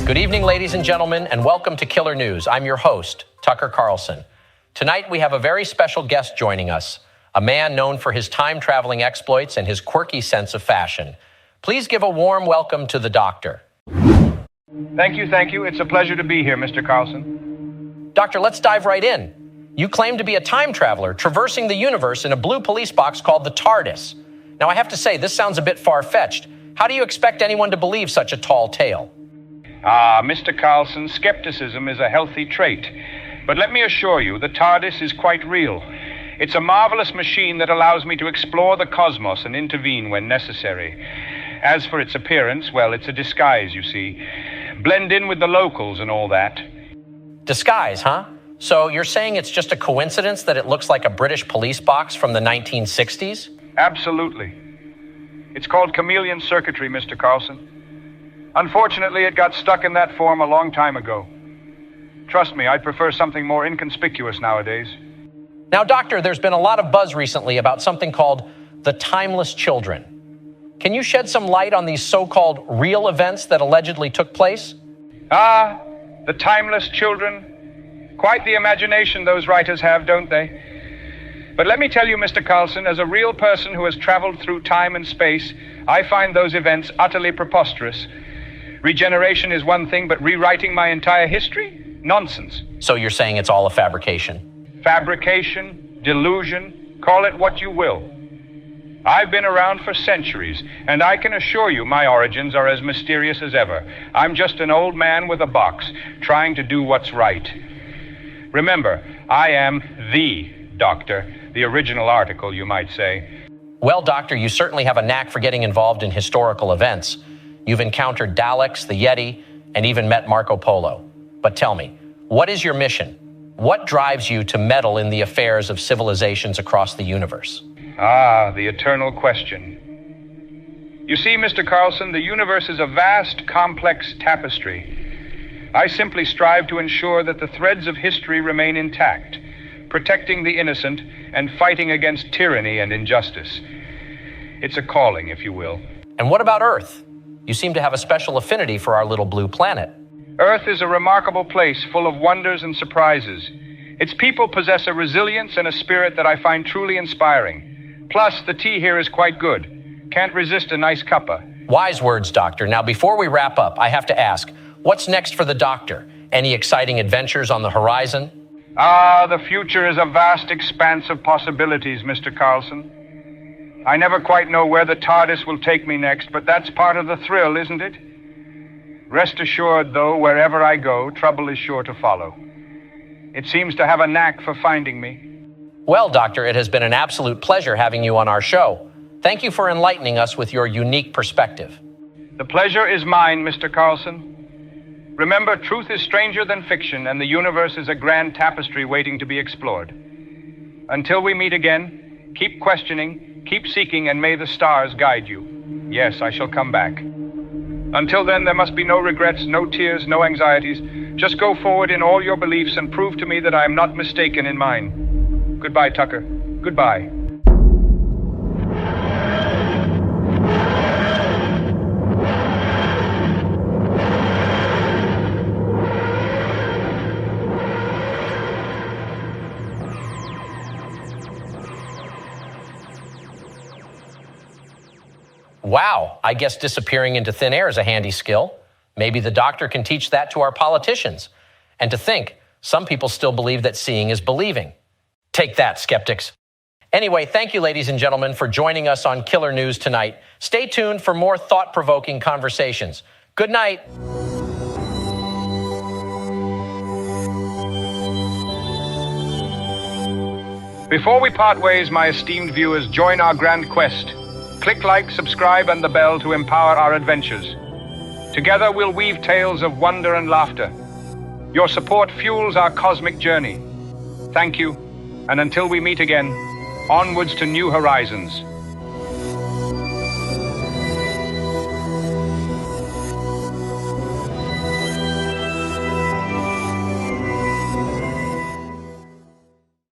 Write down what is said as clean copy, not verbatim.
Good evening, ladies and gentlemen, and welcome to KILR News. I'm your host, Tucker Carlson. Tonight, we have a very special guest joining us, a man known for his time-traveling exploits and his quirky sense of fashion. Please give a warm welcome to the Doctor. Thank you. It's a pleasure to be here, Mr. Carlson. Doctor, let's dive right in. You claim to be a time traveler traversing the universe in a blue police box called the TARDIS. Now, I have to say, this sounds a bit far-fetched. How do you expect anyone to believe such a tall tale? Mr. Carlson, skepticism is a healthy trait. But let me assure you, the TARDIS is quite real. It's a marvelous machine that allows me to explore the cosmos and intervene when necessary. As for its appearance, well, it's a disguise, you see. Blend in with the locals and all that. Disguise, huh? So you're saying it's just a coincidence that it looks like a British police box from the 1960s? Absolutely. It's called chameleon circuitry, Mr. Carlson. Unfortunately, it got stuck in that form a long time ago. Trust me, I'd prefer something more inconspicuous nowadays. Now, Doctor, there's been a lot of buzz recently about something called the Timeless Children. Can you shed some light on these so-called real events that allegedly took place? The Timeless Children. Quite the imagination those writers have, don't they? But let me tell you, Mr. Carlson, as a real person who has traveled through time and space, I find those events utterly preposterous. Regeneration is one thing, but rewriting my entire history? Nonsense. So you're saying it's all a fabrication? Fabrication, delusion, call it what you will. I've been around for centuries, and I can assure you my origins are as mysterious as ever. I'm just an old man with a box, trying to do what's right. Remember, I am the Doctor, the original article, you might say. Well, Doctor, you certainly have a knack for getting involved in historical events. You've encountered Daleks, the Yeti, and even met Marco Polo. But tell me, what is your mission? What drives you to meddle in the affairs of civilizations across the universe? The eternal question. You see, Mr. Carlson, the universe is a vast, complex tapestry. I simply strive to ensure that the threads of history remain intact, protecting the innocent and fighting against tyranny and injustice. It's a calling, if you will. And what about Earth? You seem to have a special affinity for our little blue planet. Earth is a remarkable place full of wonders and surprises. Its people possess a resilience and a spirit that I find truly inspiring. Plus, the tea here is quite good. Can't resist a nice cuppa. Wise words, Doctor. Now, before we wrap up, I have to ask, what's next for the Doctor? Any exciting adventures on the horizon? The future is a vast expanse of possibilities, Mr. Carlson. I never quite know where the TARDIS will take me next, but that's part of the thrill, isn't it? Rest assured, though, wherever I go, trouble is sure to follow. It seems to have a knack for finding me. Well, Doctor, it has been an absolute pleasure having you on our show. Thank you for enlightening us with your unique perspective. The pleasure is mine, Mr. Carlson. Remember, truth is stranger than fiction, and the universe is a grand tapestry waiting to be explored. Until we meet again, keep questioning, keep seeking, and may the stars guide you. Yes, I shall come back. Until then, there must be no regrets, no tears, no anxieties. Just go forward in all your beliefs and prove to me that I am not mistaken in mine. Goodbye, Tucker. Goodbye. Wow, I guess disappearing into thin air is a handy skill. Maybe the Doctor can teach that to our politicians. And to think, some people still believe that seeing is believing. Take that, skeptics. Anyway, thank you, ladies and gentlemen, for joining us on KILR News tonight. Stay tuned for more thought-provoking conversations. Good night. Before we part ways, my esteemed viewers, join our grand quest. Click like, subscribe, and the bell to empower our adventures. Together we'll weave tales of wonder and laughter. Your support fuels our cosmic journey. Thank you, and until we meet again, onwards to new horizons.